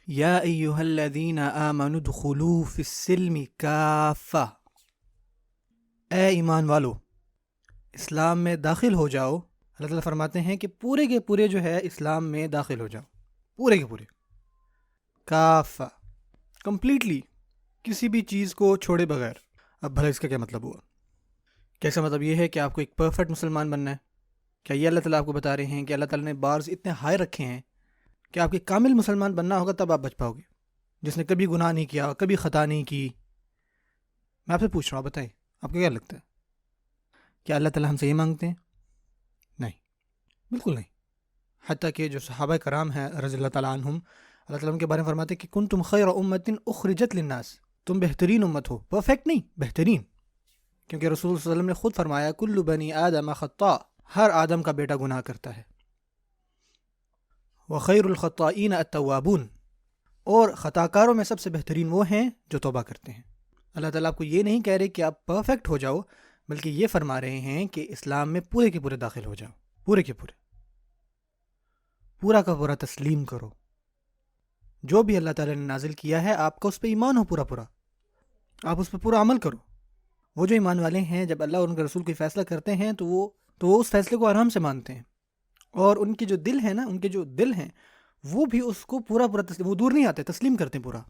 یا ایہا الذین آمنوا ادخلوا فی السلم کافہ، اے ایمان والو اسلام میں داخل ہو جاؤ۔ اللہ تعالیٰ فرماتے ہیں کہ پورے کے پورے جو ہے اسلام میں داخل ہو جاؤ، پورے کے پورے، کافہ، کمپلیٹلی، کسی بھی چیز کو چھوڑے بغیر۔ اب بھلا اس کا کیا مطلب ہوا؟ کیسا مطلب یہ ہے کہ آپ کو ایک پرفیکٹ مسلمان بننا ہے؟ کیا یہ اللہ تعالیٰ آپ کو بتا رہے ہیں کہ اللہ تعالیٰ نے بارز اتنے ہائی رکھے ہیں کہ آپ کے کامل مسلمان بننا ہوگا تب آپ بچ پاؤ گے، جس نے کبھی گناہ نہیں کیا، کبھی خطا نہیں کی؟ میں آپ سے پوچھ رہا ہوں، آپ بتائیں آپ کو کیا لگتا ہے؟ کیا اللہ تعالیٰ ہم سے یہ مانگتے ہیں؟ نہیں، بالکل نہیں۔ حتیٰ کہ جو صحابہ کرام ہیں رضی اللہ تعالیٰ عنہم، اللہ تعالیٰ ان کے بارے میں فرماتے ہیں کہ کنتم خیر امت اخرجت للناس، تم بہترین امت ہو، پرفیکٹ نہیں، بہترین، کیونکہ رسول صلی اللہ علیہ وسلم نے خود فرمایا کل بنی آدم خطاء، ہر آدم کا بیٹا گناہ کرتا ہے، وخیر الخطائین التوابون، اور خطا کاروں میں سب سے بہترین وہ ہیں جو توبہ کرتے ہیں۔ اللہ تعالیٰ آپ کو یہ نہیں کہہ رہے کہ آپ پرفیکٹ ہو جاؤ، بلکہ یہ فرما رہے ہیں کہ اسلام میں پورے کے پورے داخل ہو جاؤ، پورے کے پورے، پورا کا پورا تسلیم کرو۔ جو بھی اللہ تعالیٰ نے نازل کیا ہے آپ کا اس پہ ایمان ہو پورا پورا، آپ اس پہ پورا عمل کرو۔ وہ جو ایمان والے ہیں جب اللہ اور ان کے رسول کوئی فیصلہ کرتے ہیں تو وہ اس فیصلے کو آرام سے مانتے ہیں، اور ان کے جو دل ہیں نا، ان کے جو دل ہیں وہ بھی اس کو پورا پورا تسلیم، وہ دور نہیں آتے، تسلیم کرتے ہیں پورا۔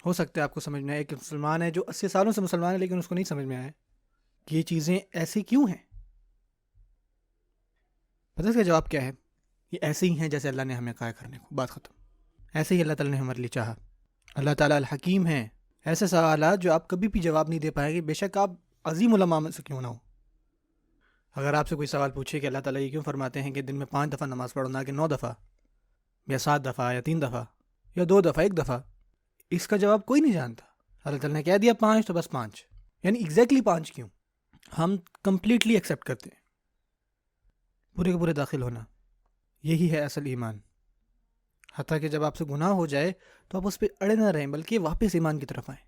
ہو سکتا ہے آپ کو سمجھ میں آئے کہ مسلمان ہے جو 80 سالوں سے مسلمان ہے لیکن اس کو نہیں سمجھ میں آئے کہ یہ چیزیں ایسی کیوں ہیں۔ پتہ اس کا جواب کیا ہے؟ یہ ایسے ہی ہیں جیسے اللہ نے ہمیں کہا کرنے کو، بات ختم۔ ایسے ہی اللہ تعالیٰ نے ہمارے لیے چاہا۔ اللہ تعالیٰ الحکیم ہیں، ایسے سوالات جو آپ کبھی بھی جواب نہیں دے پائیں گے، بے شک آپ عظیم علماء میں سے کیوں نہ ہو۔ اگر آپ سے کوئی سوال پوچھے کہ اللہ تعالیٰ یہ کیوں فرماتے ہیں کہ دن میں 5 دفعہ نماز پڑھو، نہ کہ 9 دفعہ یا 7 دفعہ یا 3 دفعہ یا 2 دفعہ 1 دفعہ، اس کا جواب کوئی نہیں جانتا۔ اللہ تعالیٰ نے کہہ دیا 5 تو بس 5، یعنی ایگزیکٹلی 5 کیوں؟ ہم کمپلیٹلی ایکسیپٹ کرتے ہیں، پورے کے پورے داخل ہونا، یہی ہے اصل ایمان۔ حتیٰ کہ جب آپ سے گناہ ہو جائے تو آپ اس پہ اڑے نہ رہیں، بلکہ واپس ایمان کی طرف آئیں۔